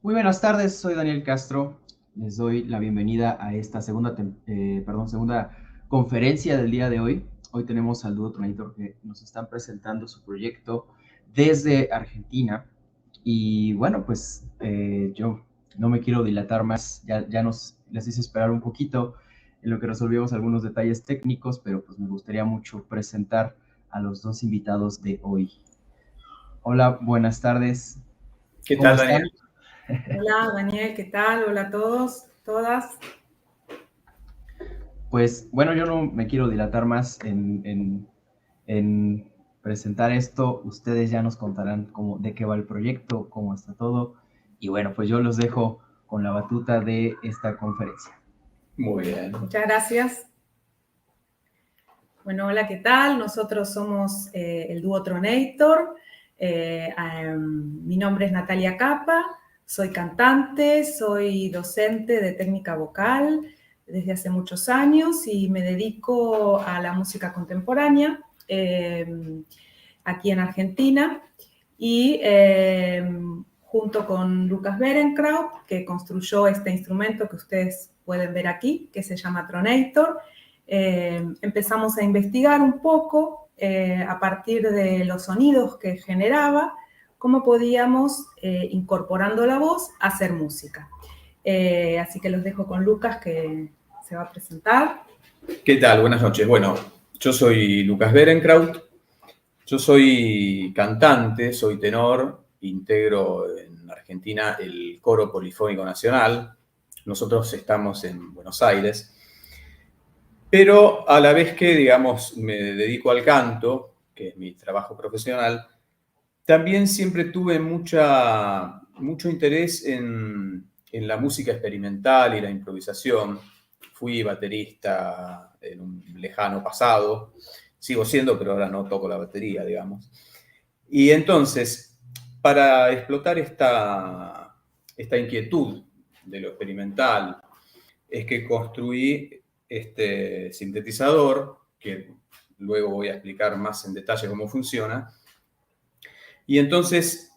Muy buenas tardes, soy Daniel Castro. Les doy la bienvenida a esta segunda conferencia del día de hoy. Hoy tenemos al dúo Tronator que nos están presentando su proyecto desde Argentina. Y bueno, pues yo no me quiero dilatar más, les hice esperar un poquito en lo que resolvimos algunos detalles técnicos, pero pues me gustaría mucho presentar a los dos invitados de hoy. Hola, buenas tardes. ¿Qué ¿Cómo tal, están? Daniel? Hola Daniel, ¿qué tal? Hola a todos, todas. Pues bueno, yo no me quiero dilatar más en presentar esto. Ustedes ya nos contarán de qué va el proyecto, cómo está todo. Y bueno, pues yo los dejo con la batuta de esta conferencia. Muy bien. Muchas gracias. Bueno, hola, ¿qué tal? Nosotros somos el dúo Tronator. Mi nombre es Natalia Capa, soy cantante, soy docente de técnica vocal desde hace muchos años y me dedico a la música contemporánea aquí en Argentina. Y junto con Lucas Berenkraut, que construyó este instrumento que ustedes pueden ver aquí, que se llama Tronator, empezamos a investigar un poco a partir de los sonidos que generaba, cómo podíamos, incorporando la voz, hacer música. Así que los dejo con Lucas, que se va a presentar. ¿Qué tal? Buenas noches. Bueno, yo soy Lucas Berenkraut. Yo soy cantante, soy tenor, integro en Argentina el Coro Polifónico Nacional. Nosotros estamos en Buenos Aires. Pero a la vez que, digamos, me dedico al canto, que es mi trabajo profesional, también siempre tuve mucho interés en la música experimental y la improvisación. Fui baterista en un lejano pasado, sigo siendo, pero ahora no toco la batería, digamos. Y entonces, para explotar esta inquietud de lo experimental, es que construí este sintetizador, que luego voy a explicar más en detalle cómo funciona. Y entonces,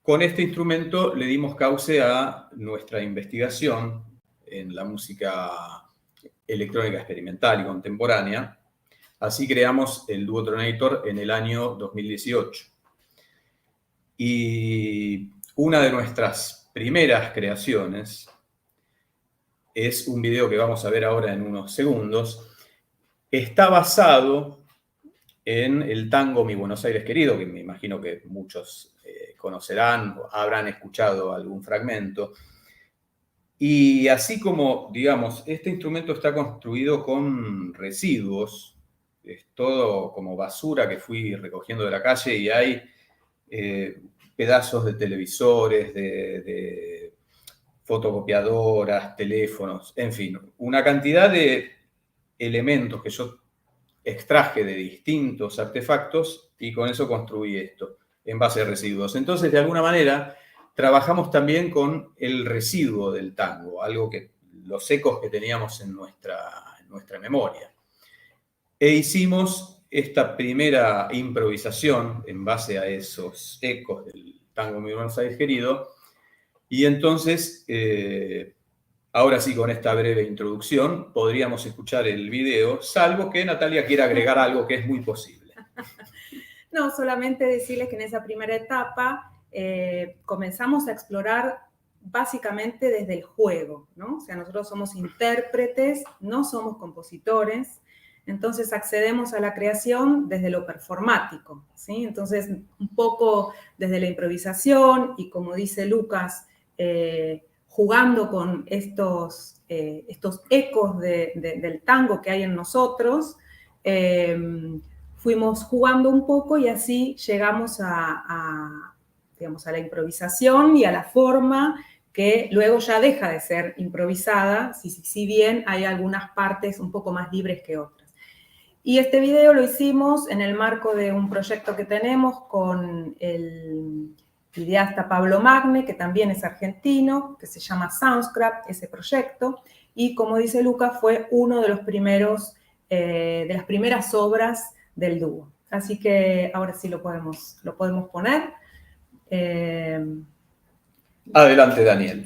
con este instrumento le dimos cauce a nuestra investigación en la música electrónica experimental y contemporánea. Así creamos el dúo Tronator en el año 2018. Y una de nuestras primeras creaciones es un video que vamos a ver ahora en unos segundos. Está basado en el tango Mi Buenos Aires Querido, que me imagino que muchos conocerán o habrán escuchado algún fragmento. Y así como, digamos, este instrumento está construido con residuos, es todo como basura que fui recogiendo de la calle y hay pedazos de televisores, de fotocopiadoras, teléfonos, en fin, una cantidad de elementos que yo extraje de distintos artefactos y con eso construí esto en base a residuos. Entonces, de alguna manera, trabajamos también con el residuo del tango, algo que los ecos que teníamos en nuestra memoria. E hicimos esta primera improvisación en base a esos ecos del tango Mi Buenos Aires Querido. Y entonces, ahora sí, con esta breve introducción, podríamos escuchar el video, salvo que Natalia quiera agregar algo que es muy posible. No, solamente decirles que en esa primera etapa comenzamos a explorar básicamente desde el juego, ¿no? O sea, nosotros somos intérpretes, no somos compositores, entonces accedemos a la creación desde lo performático, ¿sí? Entonces, un poco desde la improvisación y, como dice Lucas, jugando con estos ecos del tango que hay en nosotros, fuimos jugando un poco y así llegamos digamos, a la improvisación y a la forma que luego ya deja de ser improvisada, si bien hay algunas partes un poco más libres que otras. Y este video lo hicimos en el marco de un proyecto que tenemos con el videasta Pablo Magne, que también es argentino, que se llama Soundscrap, ese proyecto, y como dice Luca, fue uno de los primeros, de las primeras obras del dúo. Así que ahora sí lo podemos poner. Adelante, Daniel.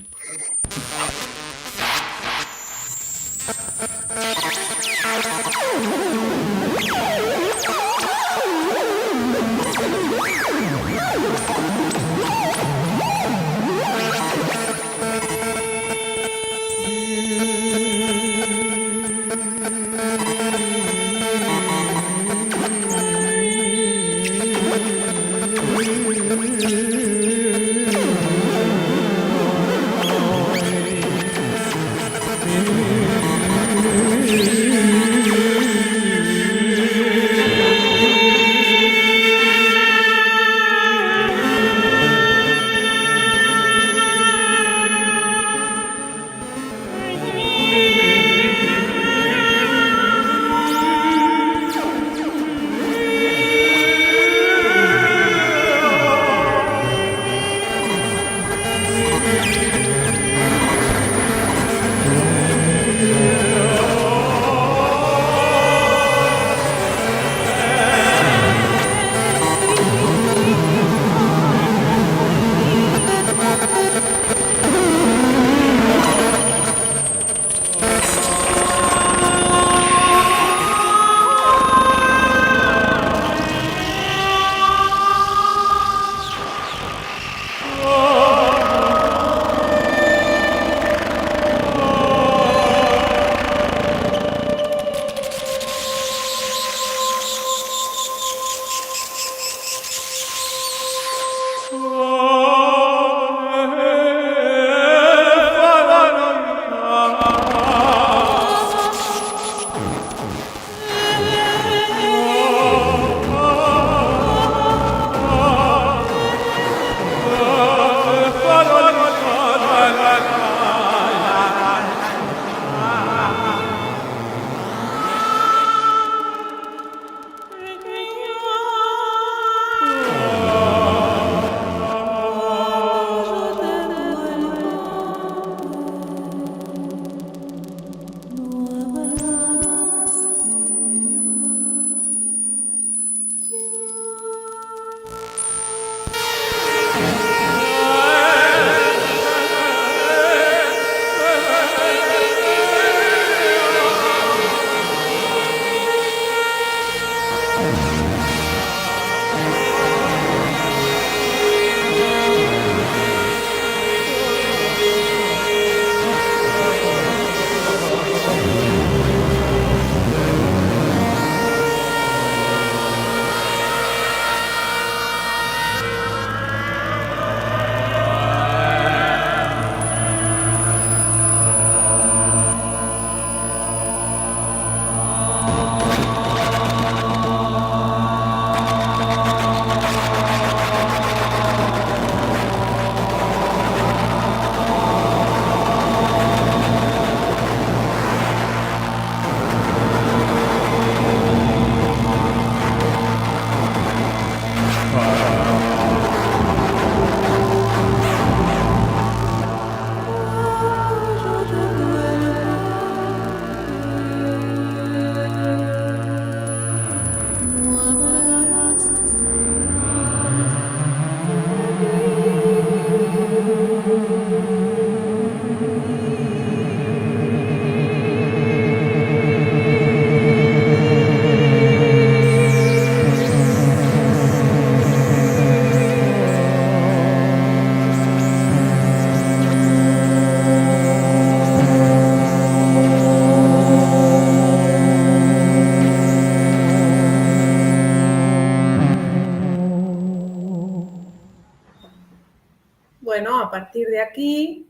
Bueno, a partir de aquí,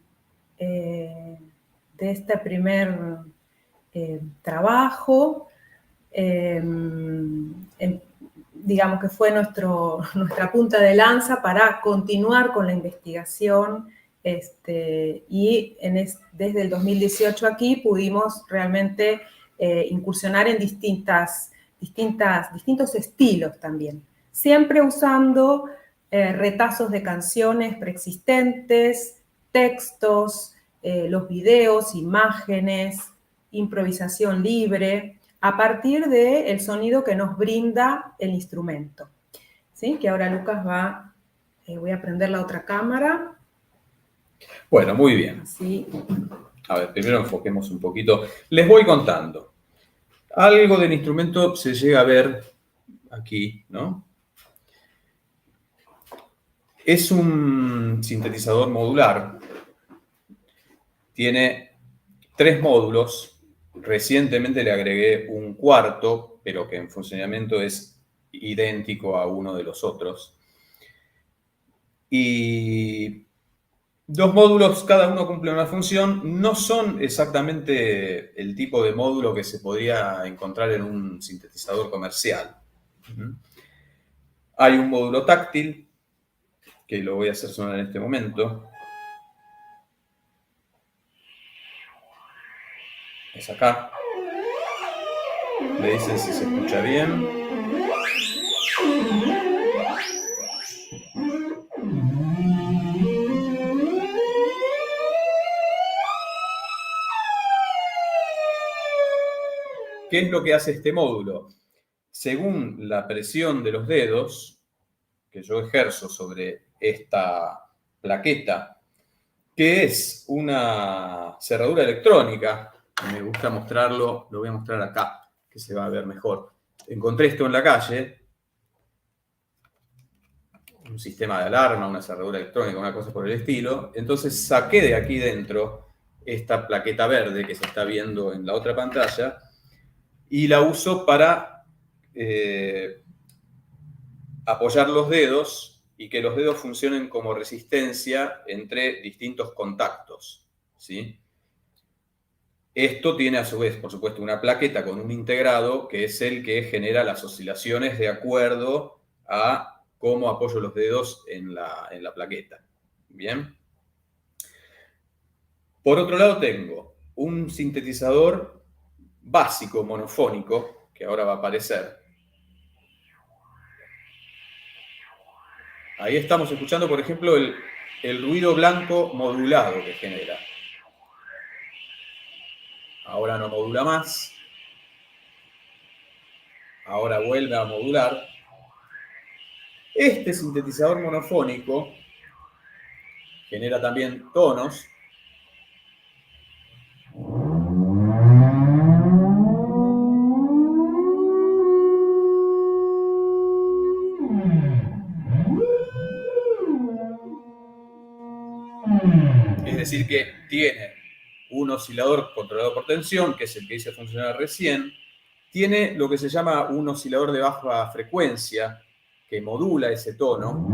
de este primer trabajo, digamos que fue nuestra punta de lanza para continuar con la investigación y desde el 2018 aquí pudimos realmente incursionar en distintos estilos también, siempre usando retazos de canciones preexistentes, textos, los videos, imágenes, improvisación libre, a partir del sonido que nos brinda el instrumento. ¿Sí? Que ahora Lucas voy a prender la otra cámara. Bueno, muy bien. Así. A ver, primero enfoquemos un poquito. Les voy contando. Algo del instrumento se llega a ver aquí, ¿no? Es un sintetizador modular. Tiene 3 módulos. Recientemente le agregué un cuarto, pero que en funcionamiento es idéntico a uno de los otros. Y 2 módulos, cada uno cumple una función. No son exactamente el tipo de módulo que se podría encontrar en un sintetizador comercial. Hay un módulo táctil, que lo voy a hacer sonar en este momento. Es acá. Le dicen si se escucha bien. ¿Qué es lo que hace este módulo? Según la presión de los dedos que yo ejerzo sobre esta plaqueta, que es una cerradura electrónica, me gusta mostrarlo, lo voy a mostrar acá, que se va a ver mejor. Encontré esto en la calle, un sistema de alarma, una cerradura electrónica, una cosa por el estilo. Entonces saqué de aquí dentro esta plaqueta verde que se está viendo en la otra pantalla y la uso para apoyar los dedos y que los dedos funcionen como resistencia entre distintos contactos, ¿sí? Esto tiene a su vez, por supuesto, una plaqueta con un integrado que es el que genera las oscilaciones de acuerdo a cómo apoyo los dedos en la plaqueta. ¿Bien? Por otro lado tengo un sintetizador básico monofónico, que ahora va a aparecer. Ahí estamos escuchando, por ejemplo, el ruido blanco modulado que genera. Ahora no modula más. Ahora vuelve a modular. Este sintetizador monofónico genera también tonos. Es decir, que tiene un oscilador controlado por tensión, que es el que hice funcionar recién. Tiene lo que se llama un oscilador de baja frecuencia, que modula ese tono.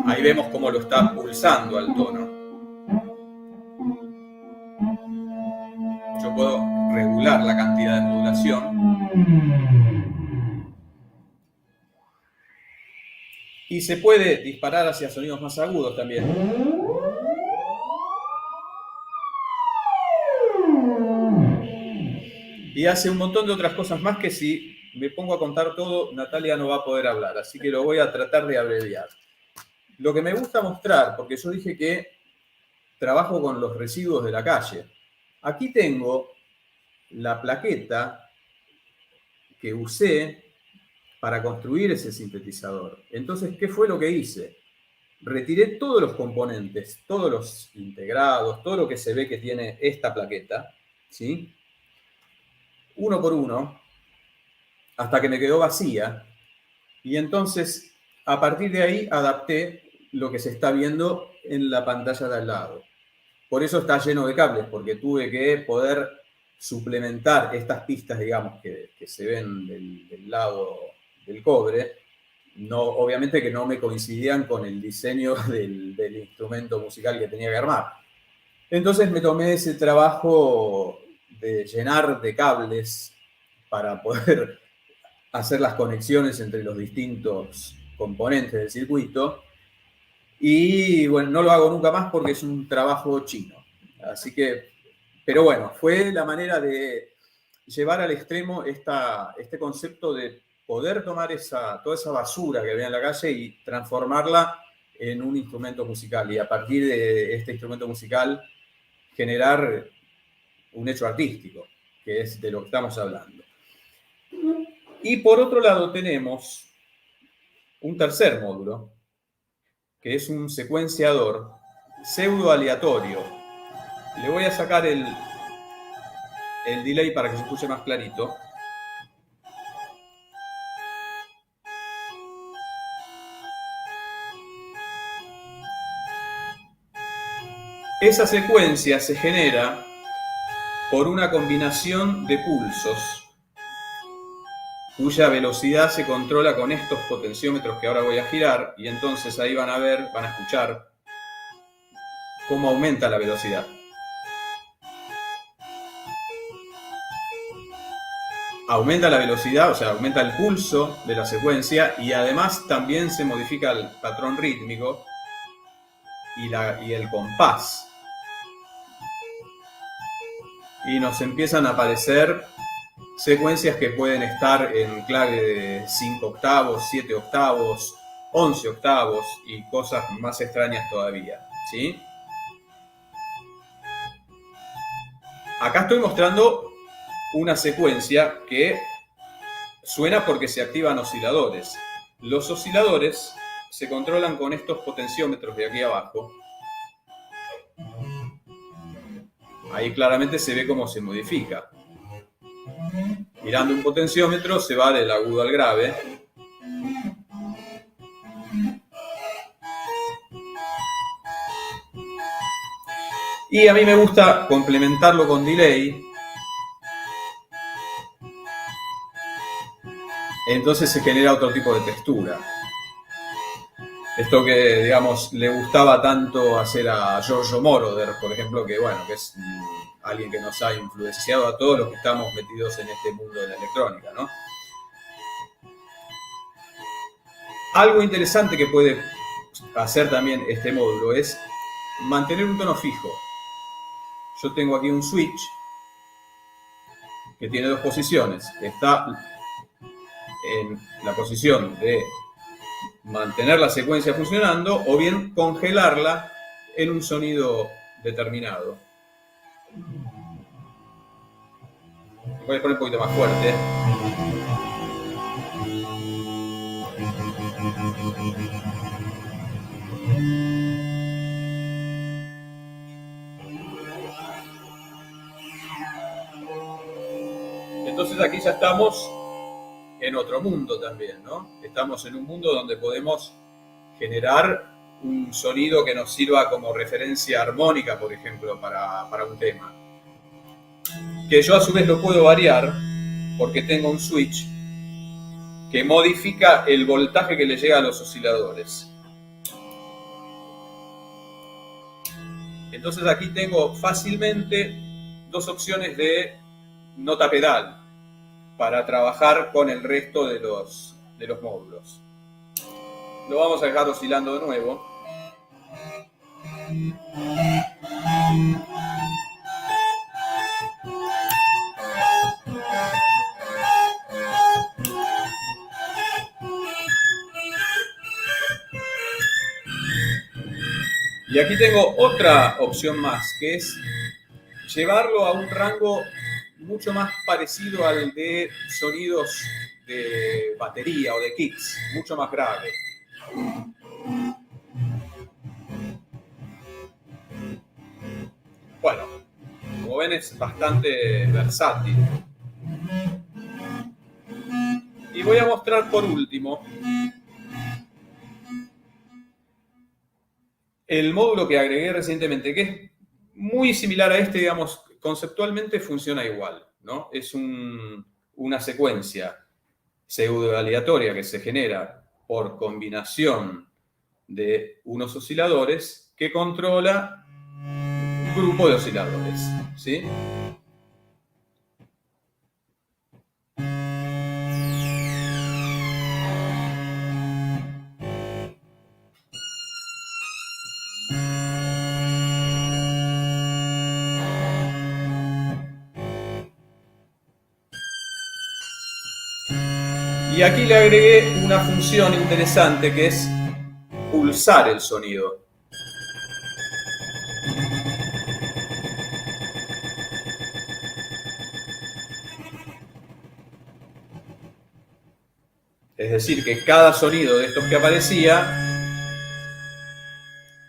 Ahí vemos cómo lo está pulsando al tono. Yo puedo regular la cantidad de modulación. Y se puede disparar hacia sonidos más agudos también. Y hace un montón de otras cosas más que si me pongo a contar todo, Natalia no va a poder hablar. Así que lo voy a tratar de abreviar. Lo que me gusta mostrar, porque yo dije que trabajo con los residuos de la calle. Aquí tengo la plaqueta que usé para construir ese sintetizador. Entonces, ¿qué fue lo que hice? Retiré todos los componentes, todos los integrados, todo lo que se ve que tiene esta plaqueta, ¿sí? Uno por uno, hasta que me quedó vacía. Y entonces, a partir de ahí, adapté lo que se está viendo en la pantalla de al lado. Por eso está lleno de cables, porque tuve que poder suplementar estas pistas, digamos, que se ven del lado del cobre. No, obviamente que no me coincidían con el diseño del instrumento musical que tenía que armar. Entonces me tomé ese trabajo de llenar de cables para poder hacer las conexiones entre los distintos componentes del circuito. Y bueno, no lo hago nunca más porque es un trabajo chino. Así que, pero bueno, fue la manera de llevar al extremo este concepto de poder tomar toda esa basura que había en la calle y transformarla en un instrumento musical. Y a partir de este instrumento musical generar un hecho artístico, que es de lo que estamos hablando. Y por otro lado tenemos un tercer módulo, que es un secuenciador pseudo aleatorio. Le voy a sacar el delay para que se escuche más clarito. Esa secuencia se genera por una combinación de pulsos cuya velocidad se controla con estos potenciómetros que ahora voy a girar, y entonces ahí van a escuchar cómo aumenta la velocidad. Aumenta la velocidad, o sea, aumenta el pulso de la secuencia, y además también se modifica el patrón rítmico y el compás. Y nos empiezan a aparecer secuencias que pueden estar en clave de 5 octavos, 7 octavos, 11 octavos y cosas más extrañas todavía, ¿sí? Acá estoy mostrando una secuencia que suena porque se activan osciladores. Los osciladores se controlan con estos potenciómetros de aquí abajo. Ahí claramente se ve cómo se modifica. Mirando un potenciómetro se va del agudo al grave. Y a mí me gusta complementarlo con delay. Entonces se genera otro tipo de textura. Esto que, digamos, le gustaba tanto hacer a Giorgio Moroder, por ejemplo, que bueno, que es alguien que nos ha influenciado a todos los que estamos metidos en este mundo de la electrónica, ¿no? Algo interesante que puede hacer también este módulo es mantener un tono fijo. Yo tengo aquí un switch que tiene dos posiciones. Está en la posición de mantener la secuencia funcionando o bien congelarla en un sonido determinado. Voy a poner un poquito más fuerte. Entonces aquí ya estamos en otro mundo también, ¿no? Estamos en un mundo donde podemos generar un sonido que nos sirva como referencia armónica, por ejemplo, para un tema. Que yo a su vez lo puedo variar porque tengo un switch que modifica el voltaje que le llega a los osciladores. Entonces aquí tengo fácilmente dos opciones de nota pedal para trabajar con el resto de los módulos. Lo vamos a dejar oscilando de nuevo. Y aquí tengo otra opción más, que es llevarlo a un rango mucho más parecido al de sonidos de batería o de kicks, mucho más grave. Bueno, como ven es bastante versátil. Y voy a mostrar por último el módulo que agregué recientemente, que es muy similar a este, digamos, conceptualmente funciona igual, ¿no? Es una secuencia pseudo aleatoria que se genera por combinación de unos osciladores que controla un grupo de osciladores, ¿sí? Y aquí le agregué una función interesante que es pulsar el sonido. Es decir, que cada sonido de estos que aparecía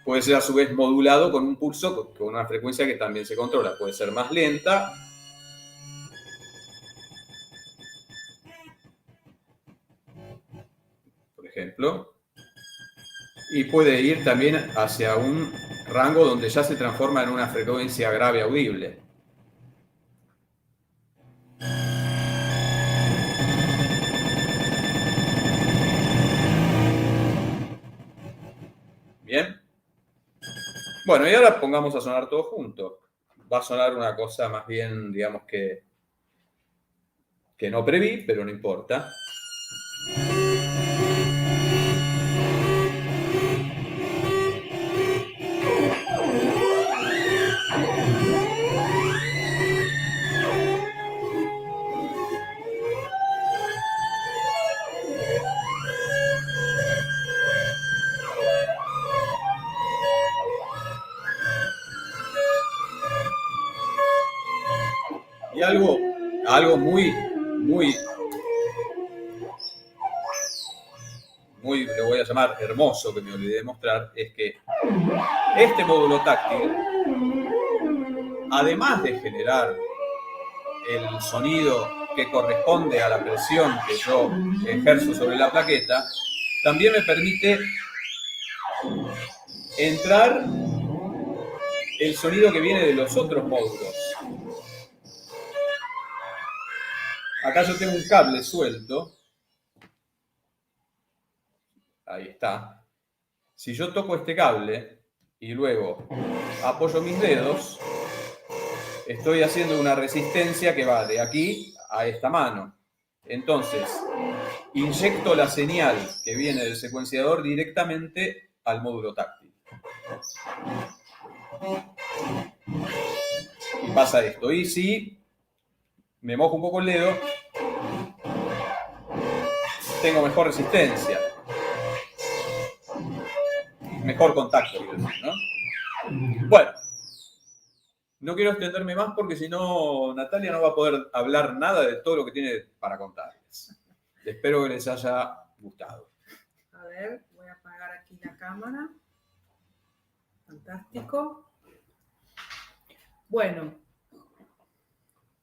puede ser a su vez modulado con un pulso, con una frecuencia que también se controla. Puede ser más lenta, por ejemplo, y puede ir también hacia un rango donde ya se transforma en una frecuencia grave audible. Bien. Bueno, y ahora pongamos a sonar todo junto. Va a sonar una cosa más bien, digamos que no preví, pero no importa. Y algo muy, lo voy a llamar hermoso, que me olvidé de mostrar, es que este módulo táctil, además de generar el sonido que corresponde a la presión que yo ejerzo sobre la plaqueta, también me permite entrar el sonido que viene de los otros módulos. Acá yo tengo un cable suelto. Ahí está. Si yo toco este cable y luego apoyo mis dedos, estoy haciendo una resistencia que va de aquí a esta mano. Entonces, inyecto la señal que viene del secuenciador directamente al módulo táctil. Y pasa esto. Y si me mojo un poco el dedo, tengo mejor resistencia. Mejor contacto, quiero decir, ¿no? Bueno, no quiero extenderme más porque si no, Natalia no va a poder hablar nada de todo lo que tiene para contarles. Espero que les haya gustado. A ver, voy a apagar aquí la cámara. Fantástico. Bueno,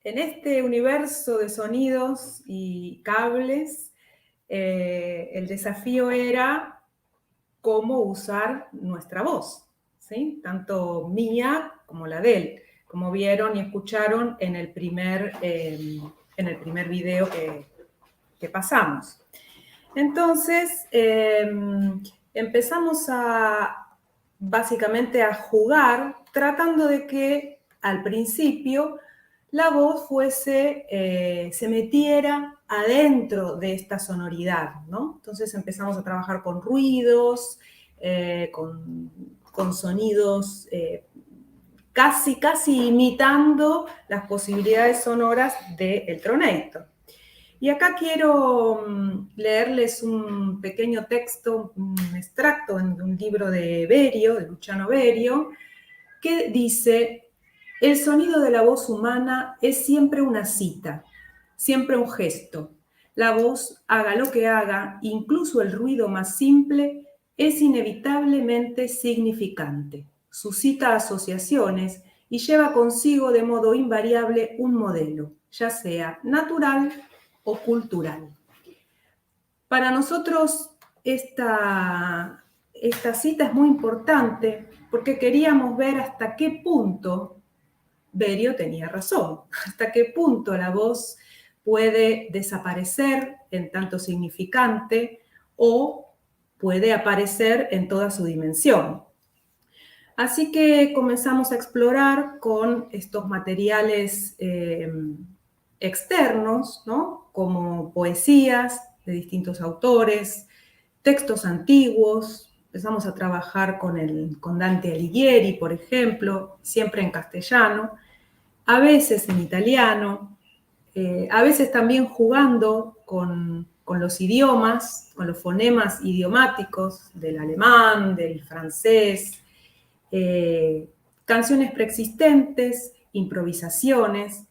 en este universo de sonidos y cables, el desafío era cómo usar nuestra voz, ¿sí? Tanto mía como la de él, como vieron y escucharon en el primer video que pasamos. Entonces, empezamos básicamente a jugar, tratando de que al principio la voz se metiera adentro de esta sonoridad, ¿no? Entonces empezamos a trabajar con ruidos, con sonidos casi imitando las posibilidades sonoras del Tronator. Y acá quiero leerles un pequeño texto, un extracto de un libro de Berio, de Luciano Berio, que dice: el sonido de la voz humana es siempre una cita, siempre un gesto. La voz, haga lo que haga, incluso el ruido más simple, es inevitablemente significante. Suscita asociaciones y lleva consigo de modo invariable un modelo, ya sea natural o cultural. Para nosotros esta cita es muy importante porque queríamos ver hasta qué punto Berio tenía razón, hasta qué punto la voz puede desaparecer en tanto significante o puede aparecer en toda su dimensión. Así que comenzamos a explorar con estos materiales externos, ¿no? Como poesías de distintos autores, textos antiguos. Empezamos a trabajar con Dante Alighieri, por ejemplo, siempre en castellano, a veces en italiano, a veces también jugando con los idiomas, con los fonemas idiomáticos del alemán, del francés, canciones preexistentes, improvisaciones.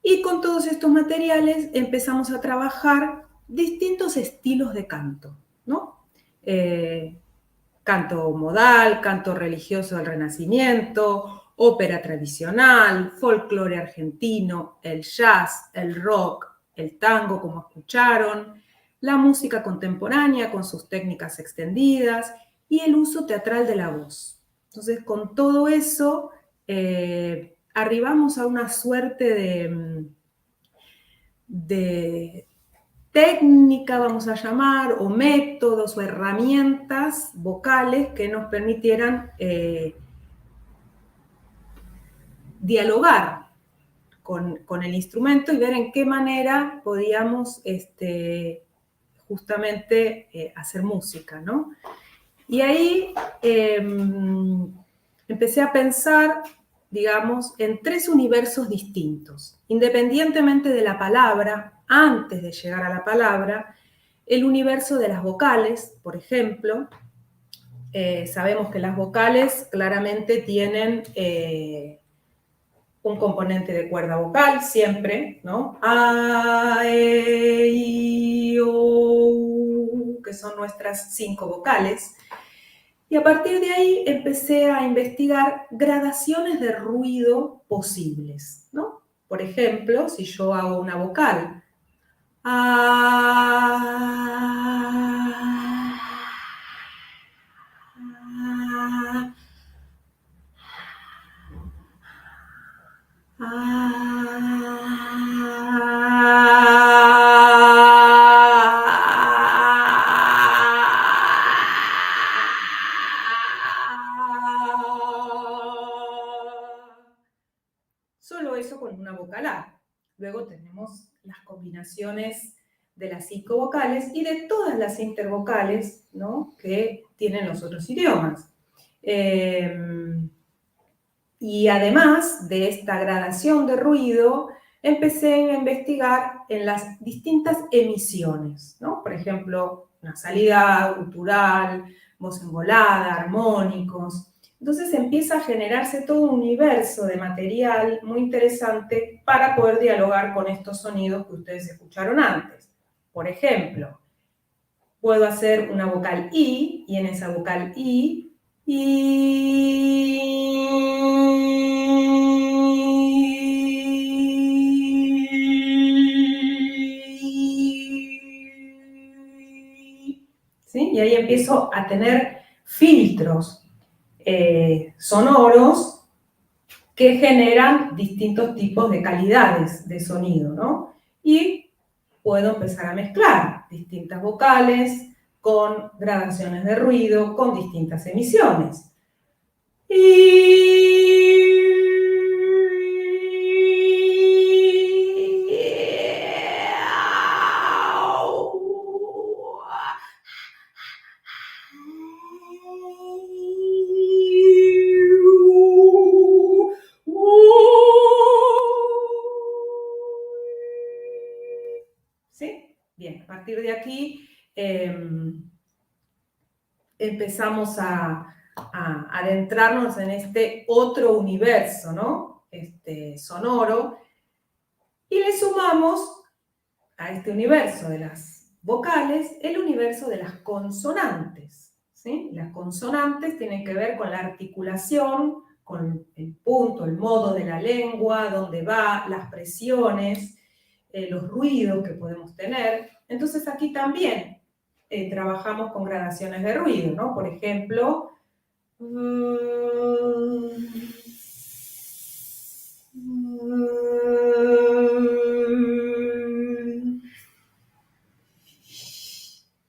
Y con todos estos materiales empezamos a trabajar distintos estilos de canto, ¿no? Canto modal, canto religioso del Renacimiento, ópera tradicional, folclore argentino, el jazz, el rock, el tango, como escucharon, la música contemporánea con sus técnicas extendidas y el uso teatral de la voz. Entonces, con todo eso, arribamos a una suerte de técnica, vamos a llamar, o métodos o herramientas vocales que nos permitieran dialogar con el instrumento y ver en qué manera podíamos justamente hacer música, ¿no? Y ahí empecé a pensar, digamos, en 3 universos distintos. Independientemente de la palabra, antes de llegar a la palabra, el universo de las vocales, por ejemplo. Sabemos que las vocales claramente tienen un componente de cuerda vocal siempre, ¿no? A, E, I, O, U, que son nuestras 5 vocales. Y a partir de ahí empecé a investigar gradaciones de ruido posibles, ¿no? Por ejemplo, si yo hago una vocal, solo eso con una vocal A. Luego tenemos las combinaciones de las 5 vocales y de todas las intervocales, ¿no?, que tienen los otros idiomas. Y además de esta gradación de ruido, empecé a investigar en las distintas emisiones, ¿no? Por ejemplo, una salida gutural, voz engolada, armónicos. Entonces empieza a generarse todo un universo de material muy interesante para poder dialogar con estos sonidos que ustedes escucharon antes. Por ejemplo, puedo hacer una vocal I, y en esa vocal I, ¿sí? Y ahí empiezo a tener filtros sonoros que generan distintos tipos de calidades de sonido, ¿no? Y puedo empezar a mezclar distintas vocales con gradaciones de ruido, con distintas emisiones. ¿Sí? Bien, a partir de aquí empezamos a adentrarnos en este otro universo, ¿no? Sonoro, y le sumamos a este universo de las vocales el universo de las consonantes, ¿sí? Las consonantes tienen que ver con la articulación, con el punto, el modo de la lengua, dónde va, las presiones, los ruidos que podemos tener. Entonces aquí también trabajamos con gradaciones de ruido, ¿no? Por ejemplo,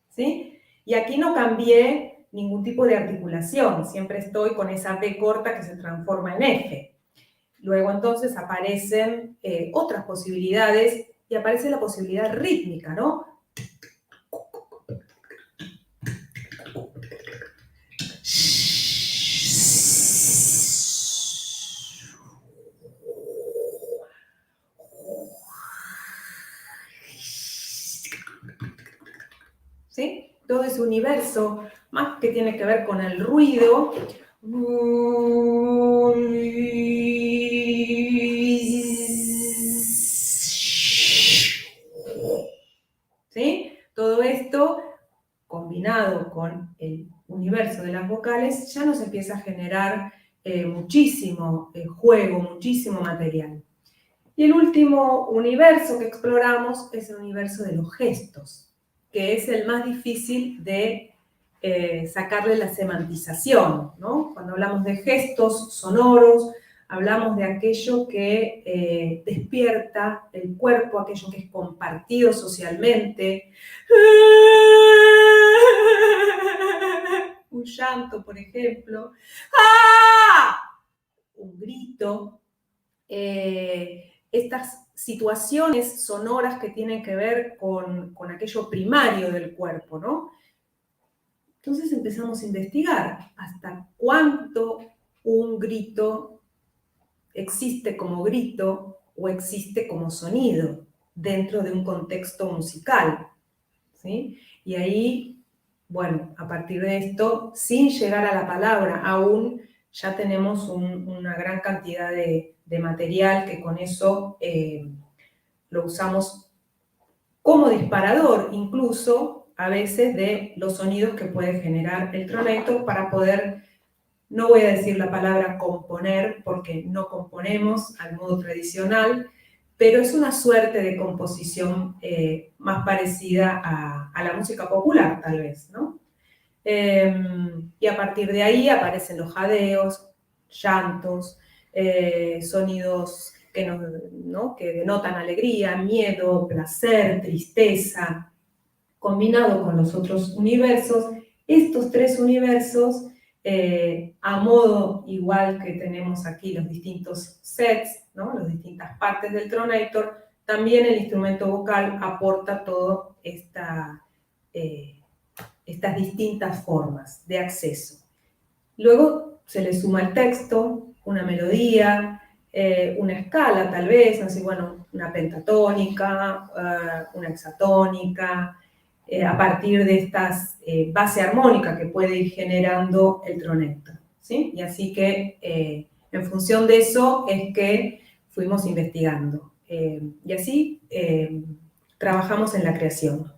¿sí? Y aquí no cambié ningún tipo de articulación, siempre estoy con esa B corta que se transforma en F. Luego entonces aparecen otras posibilidades y aparece la posibilidad rítmica, ¿no? ¿Sí? Todo ese universo, más que tiene que ver con el ruido. ¿Sí? combinado con el universo de las vocales, ya nos empieza a generar muchísimo juego, muchísimo material. Y el último universo que exploramos es el universo de los gestos, que es el más difícil de sacarle la semantización, ¿no? Cuando hablamos de gestos sonoros, hablamos de aquello que despierta el cuerpo, aquello que es compartido socialmente. Un llanto, por ejemplo. ¡Ah! Un grito. Estas situaciones sonoras que tienen que ver con aquello primario del cuerpo, ¿no? Entonces empezamos a investigar hasta cuánto un grito existe como grito o existe como sonido dentro de un contexto musical, ¿sí? Y ahí, bueno, a partir de esto, sin llegar a la palabra aún, ya tenemos una gran cantidad de material que con eso lo usamos como disparador, incluso a veces de los sonidos que puede generar el tronator para poder, no voy a decir la palabra componer, porque no componemos al modo tradicional, pero es una suerte de composición más parecida a la música popular, tal vez, ¿no? Y a partir de ahí aparecen los jadeos, llantos, sonidos que denotan alegría, miedo, placer, tristeza, combinado con los otros universos. Estos tres universos, a modo igual que tenemos aquí los distintos sets, ¿no? Las distintas partes del tronator, también el instrumento vocal aporta todas estas distintas formas de acceso. Luego se le suma el texto, una melodía, una escala tal vez, así, bueno, una pentatónica, una hexatónica, a partir de estas base armónica que puede ir generando el tronator, ¿sí? Y así que en función de eso es que fuimos investigando. Y así trabajamos en la creación.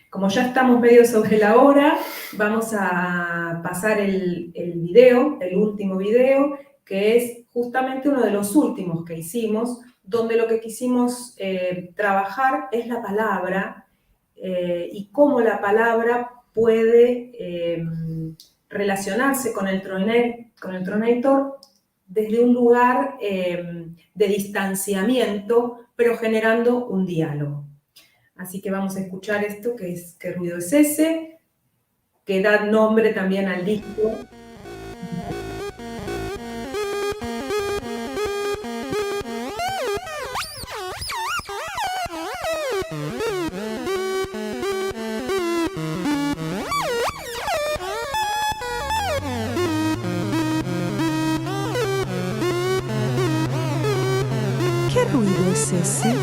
Como ya estamos medio sobre la hora, vamos a pasar el video, el último video, que es justamente uno de los últimos que hicimos, donde lo que quisimos trabajar es la palabra y cómo la palabra puede relacionarse con el tronator desde un lugar de distanciamiento, pero generando un diálogo. Así que vamos a escuchar esto, que es ¿Qué ruido es ese?, que da nombre también al disco. ¿Qué ruido es ese?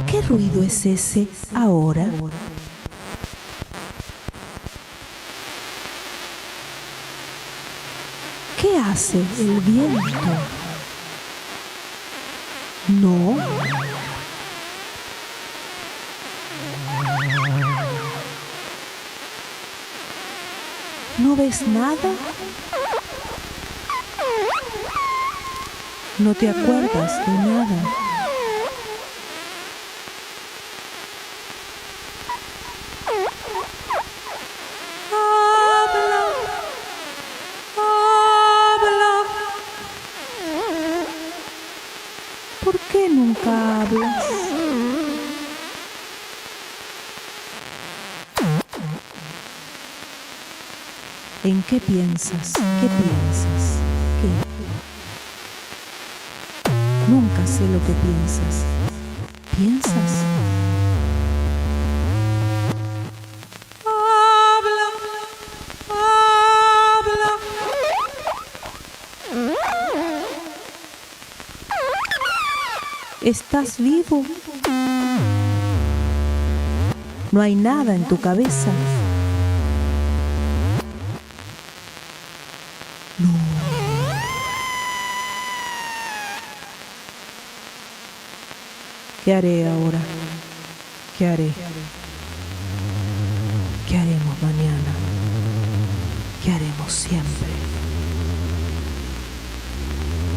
¿Qué ruido es ese ahora? ¿Qué hace el viento? No. ¿No ves nada? ¿No te acuerdas de nada? ¿Por qué nunca hablas? ¿En qué piensas? ¿Qué piensas? ¿Qué? Nunca sé lo que piensas. ¿Piensas? Habla, habla. ¿Estás vivo? No hay nada en tu cabeza. No. ¿Qué haré ahora? ¿Qué haré? ¿Qué haremos mañana? ¿Qué haremos siempre?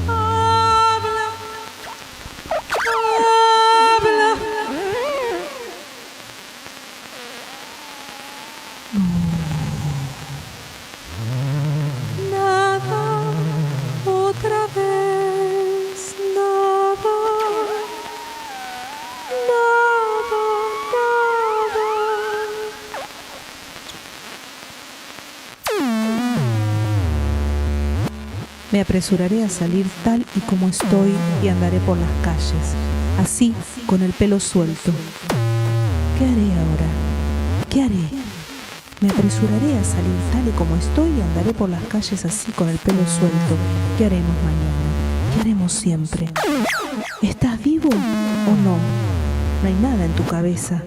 Habla, habla. Nada, otra vez, nada, nada, nada. Me apresuraré a salir tal y como estoy y andaré por las calles, así, con el pelo suelto. ¿Qué haré ahora? ¿Qué haré? Me apresuraré a salir tal y como estoy y andaré por las calles así, con el pelo suelto. ¿Qué haremos mañana? ¿Qué haremos siempre? ¿Estás vivo o no? No hay nada en tu cabeza.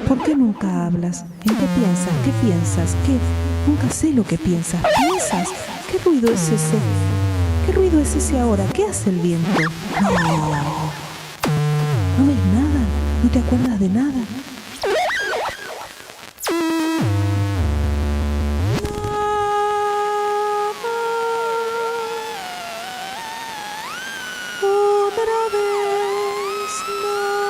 ¿Por qué nunca hablas? ¿En qué piensas? ¿Qué piensas? ¿Qué? Nunca sé lo que piensas. ¿Piensas? ¿Qué ruido es ese? ¿Qué ruido es ese ahora? ¿Qué hace el viento? No. ¿No ves nada? ¿No te acuerdas de nada? Otra vez nada.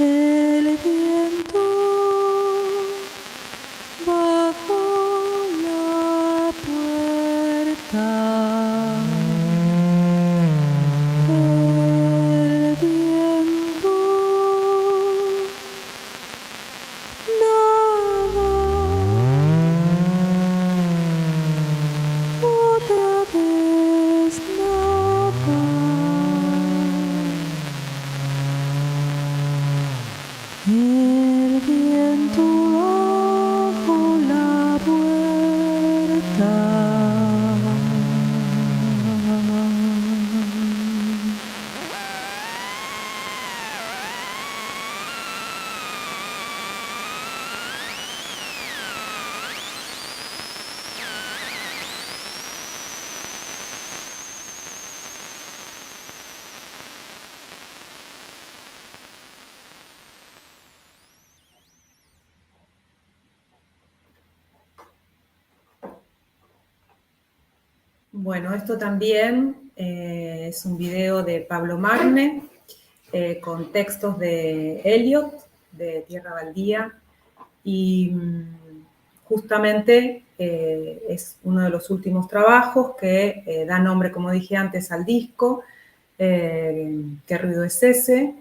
El viento bajo la puerta. El viento nada. Otra vez nada. El viento bajo la puerta. Bueno, esto también es un video de Pablo Magne con textos de Eliot, de Tierra Baldía, y justamente es uno de los últimos trabajos que da nombre, como dije antes, al disco, ¿Qué ruido es ese?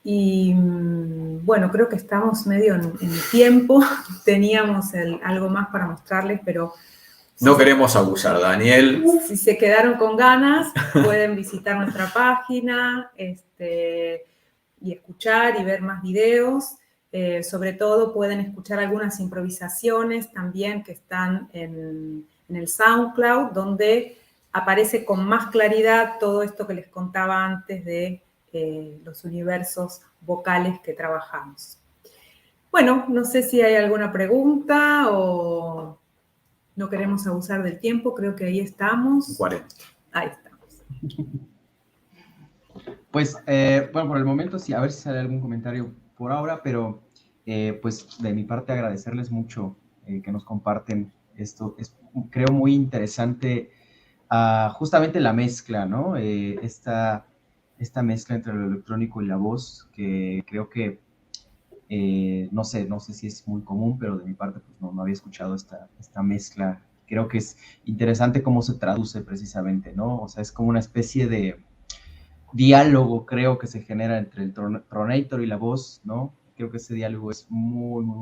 Y bueno, creo que estamos medio en tiempo, teníamos algo más para mostrarles, pero... No queremos abusar, Daniel. Si se quedaron con ganas, pueden visitar nuestra página y escuchar y ver más videos. Sobre todo pueden escuchar algunas improvisaciones también que están en el SoundCloud, donde aparece con más claridad todo esto que les contaba antes de los universos vocales que trabajamos. Bueno, no sé si hay alguna pregunta o... No queremos abusar del tiempo, creo que ahí estamos. 40. Ahí estamos. Pues, bueno, por el momento sí, a ver si sale algún comentario por ahora, pero pues de mi parte agradecerles mucho que nos comparten esto. Es, creo, muy interesante justamente la mezcla, ¿no? Esta mezcla entre lo electrónico y la voz, que creo que no sé si es muy común, pero de mi parte pues no había escuchado esta mezcla. Creo que es interesante cómo se traduce precisamente, ¿no? O sea, es como una especie de diálogo, creo, que se genera entre el Tronator y la voz, ¿no? Creo que ese diálogo es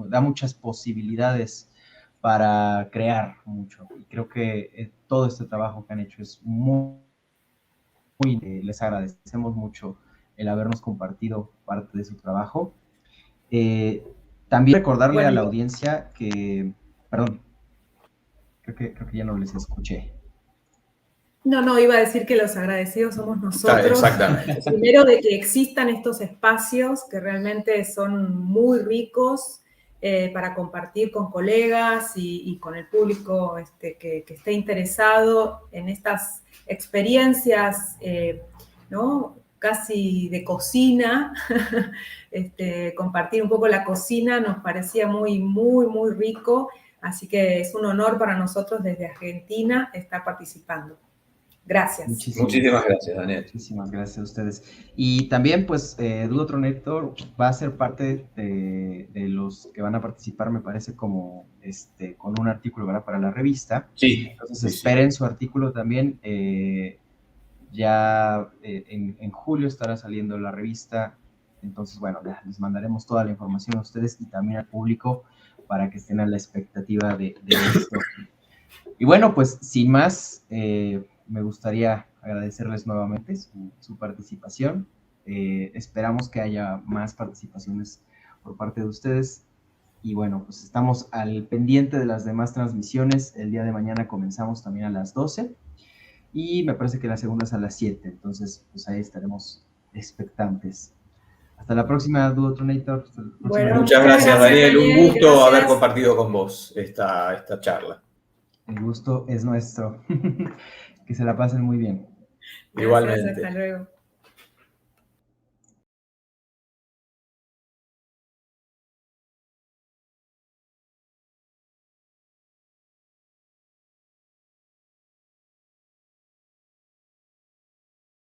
da muchas posibilidades para crear mucho. Y creo que todo este trabajo que han hecho es les agradecemos mucho el habernos compartido parte de su trabajo. También recordarle Bueno, a la audiencia que, perdón, creo que ya no les escuché. No, iba a decir que los agradecidos somos nosotros. Exactamente. Primero de que existan estos espacios que realmente son muy ricos para compartir con colegas y con el público que esté interesado en estas experiencias, ¿no? Casi de cocina. Compartir un poco la cocina nos parecía muy, muy, muy rico. Así que es un honor para nosotros desde Argentina estar participando. Gracias. Muchísimas gracias, Daniel. Muchísimas gracias a ustedes. Y también, pues, Duotronator va a ser parte de los que van a participar, me parece, como con un artículo, ¿verdad?, para la revista. Sí. Entonces, esperen su artículo también. Ya en julio estará saliendo la revista. Entonces, bueno, ya les mandaremos toda la información a ustedes y también al público para que estén a la expectativa de esto. Y bueno, pues, sin más, me gustaría agradecerles nuevamente su participación. Esperamos que haya más participaciones por parte de ustedes. Y bueno, pues estamos al pendiente de las demás transmisiones. El día de mañana comenzamos también a las 12. Y me parece que la segunda es a las 7. Entonces, pues ahí estaremos expectantes. Hasta la próxima, Duotronator. Bueno, muchas gracias, Daniel. Un gusto gracias. haber compartido con vos esta charla. El gusto es nuestro. Que se la pasen muy bien. Igualmente. Gracias, hasta luego.